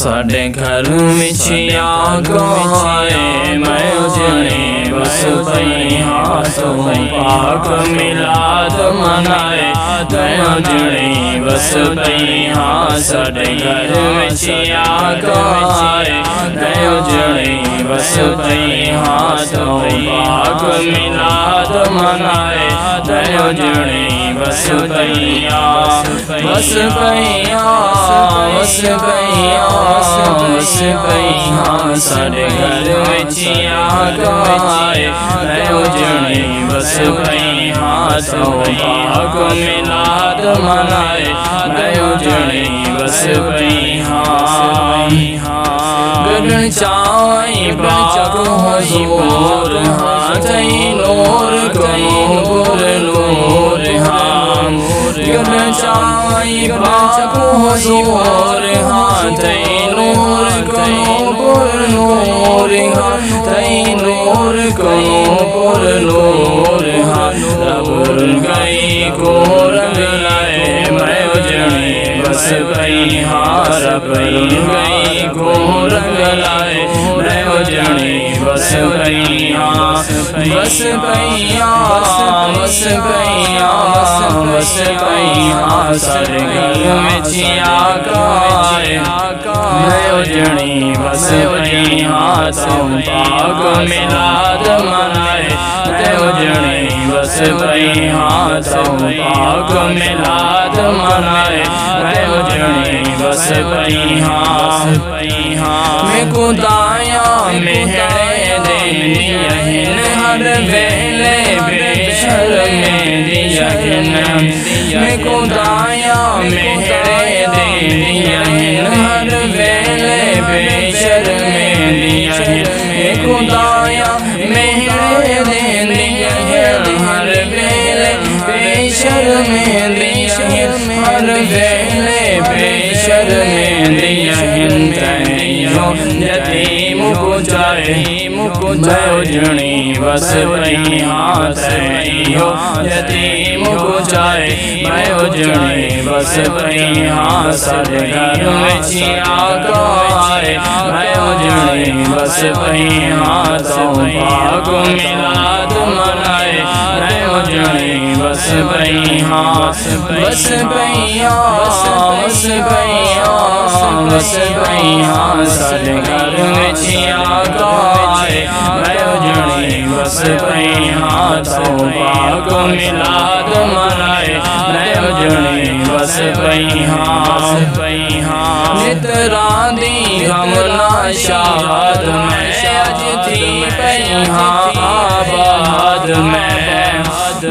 साडे घर विच आग आए मैं उजड़े बस पई हाँ तो पाक मिलाद मनाए मैं उजड़े बस पई हाँ साडे घर विच आग आए मैं उजड़े बस पई हाँ तो पाक मिलाद मनाए मैं उजड़े बस पई हाँ बस पई हाँ बस पई हाँ बस पई हाँ साडे घर विच आग आए मैं उजड़े बस पई हाँ तो पाक मिलाद मनाए मैं उजड़े बस पई हाँ गगन चाई पाक हुजूर हाँ तई नूर कमूर नूर हाँ गगन चाई पाक हुजूर हाँ तई नूर कमूर नूर हाँ तई नूर कमूर नूर हाँ रब गई को रंग लाए मैं उजड़े बस पई हाँ रब गई को रंग लाए मैं उजड़े बस पई हाँ बस पई हाँ बस पई हाँ बस पई हाँ सारे घर विच आग आए मैं उजड़े बस पई हाँ तो पाक मिलाद मनाए मैं उजड़े बस पई हाँ तो पाक मिलाद मनाए मैं उजड़े बस पई हाँ मैं खुदाया मेहरे दिया हिन हर वेले बेशर्मे दिया हिन मैं खुदाया मेहरे दिया हिन हर वेले बेशर्मे दिया हिन मैं खुदाया मेहरे दिया हिन हर वेले बेशर्मे दिया हिन हर वेले बेशर्मे दिया हिन यतीम को जाए मैं उजड़े बस पई हाँ तैयो यतीम को जाए मैं उजड़े बस पई हाँ साडे घर विच आग आए मैं उजड़े बस पई हाँ तो पाक मिलाद मनाए मैं उजड़े बस पई हाँ बस पई हाँ बस पई हाँ बस पई हाँ साडे घर विच आग आए मैं उजड़े बस पई हाँ तो पाक मिलाद मनाए मैं उजड़े बस पई हाँ नितरांदी हमला शाद मैं अज थी पई हाँ आबाद मैं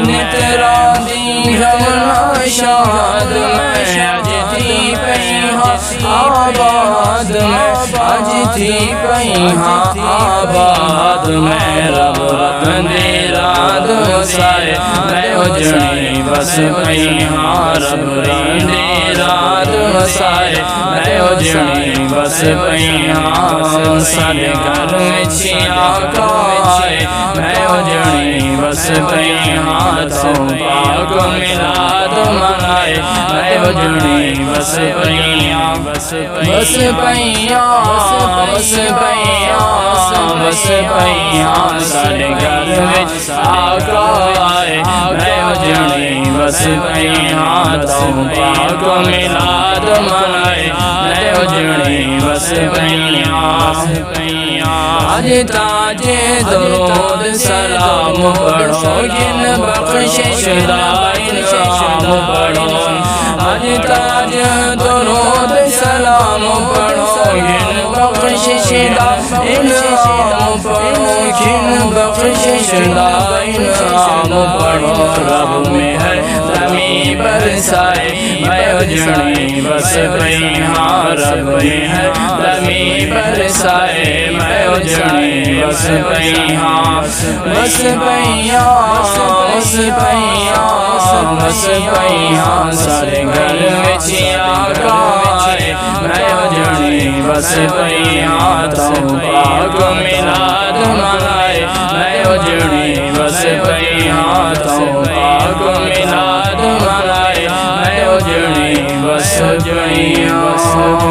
नितरांदी हमला शाद मैं अज थी पई हाँ आबाद मैं अज थी पई हाँ आबाद मैं रब रंदे रात वसाए मैं उजड़े बस पई हाँ रब रंदे रात वसाए मैं उजड़े बस पई हाँ साडे घर विच आग आए मैं उजड़े बस पई हाँ तो पाक मिलाद मनाए मैं उजड़े बस पई हाँ बस पई हाँ बस पई हाँ बस पई हाँ साडे घर विच आग आए मैं उजड़े बस पई हाँ तो पाक मिलाद मनाए मैं उजड़े बस पई हाँ आज ताजे दरूद सलाम पढ़ो गिन बख्शिश दा इनाम पढ़ो आज ताज दरूद सलाम पढ़ो गिन बख्शिश दा इनाम पढ़ो गिन बख्शिश दा इनाम पढ़ो रब में है ज़मीं बरसाए मैं उजड़े बस पई हाँ रब में है ज़मीं बरसाए मैं उजड़े बस पई हाँ बस पई हाँ बस पई हाँ बस पई हाँ सारे घर विच आग आए मैं उजड़े बस पई हाँ तो पाक मिलाद मनाए मैं उजड़े बस पई हाँ तो पाक मिलाद मनाए मैं उजड़े बस पई हाँ।